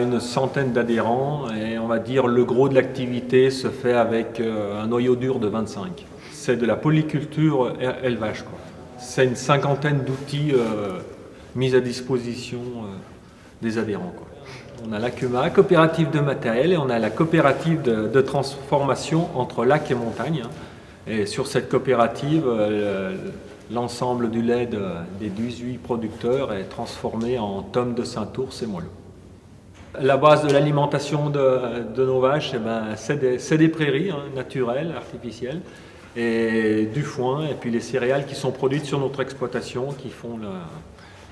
une centaine d'adhérents et on va dire le gros de l'activité se fait avec un noyau dur de 25. C'est de la polyculture élevage, quoi. C'est une cinquantaine d'outils mis à disposition des adhérents, quoi. On a l'ACUMA, coopérative de matériel, et on a la coopérative de transformation entre lac et montagne. Et sur cette coopérative, l'ensemble du lait des 18 producteurs est transformé en tonnes de Saint-Ours et moelleux. La base de l'alimentation de nos vaches, c'est des prairies naturelles, artificielles, et du foin, et puis les céréales qui sont produites sur notre exploitation, qui font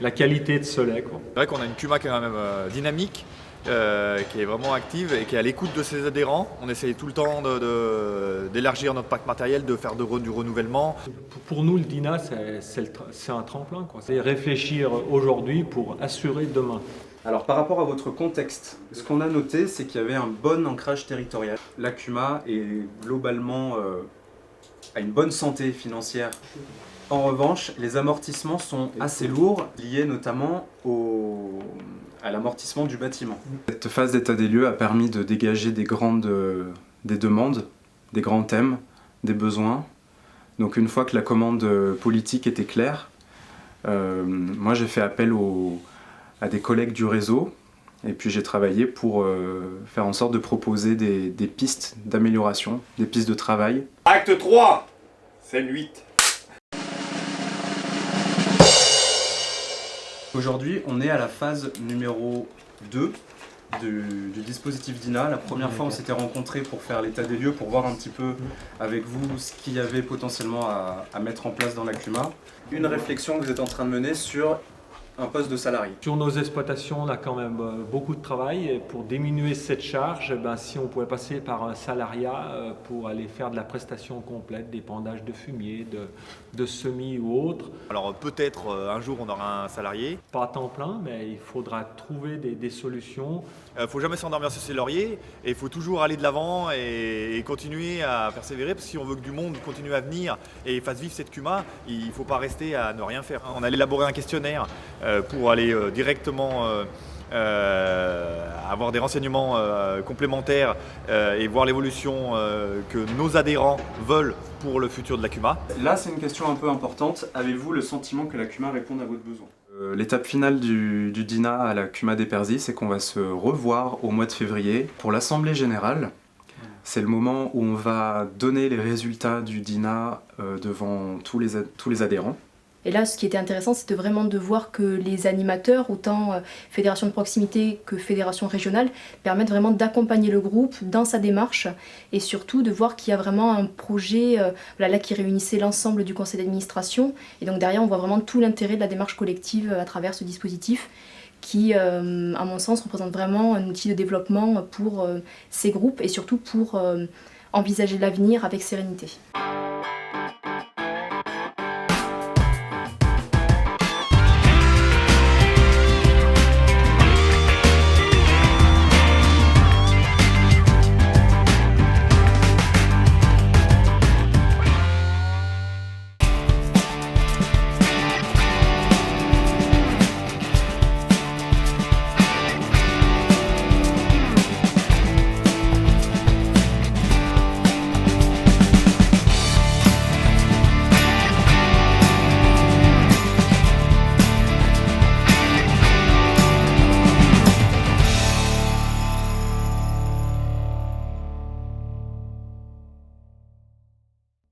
la qualité de ce lait, quoi. C'est vrai qu'on a une CUMA quand même dynamique, qui est vraiment active et qui est à l'écoute de ses adhérents. On essaye tout le temps d'élargir notre parc matériel, de faire du renouvellement. Pour nous, le DINA, c'est un tremplin, quoi. C'est réfléchir aujourd'hui pour assurer demain. Alors par rapport à votre contexte, ce qu'on a noté, c'est qu'il y avait un bon ancrage territorial. La CUMA est globalement à une bonne santé financière. En revanche, les amortissements sont assez lourds, liés notamment à l'amortissement du bâtiment. Cette phase d'état des lieux a permis de dégager des demandes, des grands thèmes, des besoins. Donc une fois que la commande politique était claire, moi j'ai fait appel à des collègues du réseau, et puis j'ai travaillé pour faire en sorte de proposer des pistes d'amélioration, des pistes de travail. Acte 3, scène 8. Aujourd'hui, on est à la phase numéro 2 du dispositif DINA. La première fois, on s'était rencontrés pour faire l'état des lieux, pour voir un petit peu avec vous ce qu'il y avait potentiellement à mettre en place dans la CUMA. Une réflexion que vous êtes en train de mener sur un poste de salarié. Sur nos exploitations, on a quand même beaucoup de travail, et pour diminuer cette charge, si on pouvait passer par un salariat pour aller faire de la prestation complète, d'épandage de fumier, de semis ou autre. Alors peut-être un jour on aura un salarié. Pas à temps plein, mais il faudra trouver des solutions. Il ne faut jamais s'endormir sur ses lauriers, et il faut toujours aller de l'avant et continuer à persévérer, parce que si on veut que du monde continue à venir et fasse vivre cette CUMA, il ne faut pas rester à ne rien faire. On a élaboré un questionnaire pour aller directement avoir des renseignements complémentaires et voir l'évolution que nos adhérents veulent pour le futur de la CUMA. Là, c'est une question un peu importante. Avez-vous le sentiment que la CUMA réponde à votre besoin ? L'étape finale du DINA à la CUMA des Perzis, c'est qu'on va se revoir au mois de février pour l'Assemblée Générale. C'est le moment où on va donner les résultats du DINA devant tous les adhérents. Et là, ce qui était intéressant, c'était vraiment de voir que les animateurs, autant fédération de proximité que fédération régionale, permettent vraiment d'accompagner le groupe dans sa démarche, et surtout de voir qu'il y a vraiment un projet là qui réunissait l'ensemble du conseil d'administration. Et donc derrière, on voit vraiment tout l'intérêt de la démarche collective à travers ce dispositif qui, à mon sens, représente vraiment un outil de développement pour ces groupes et surtout pour envisager l'avenir avec sérénité.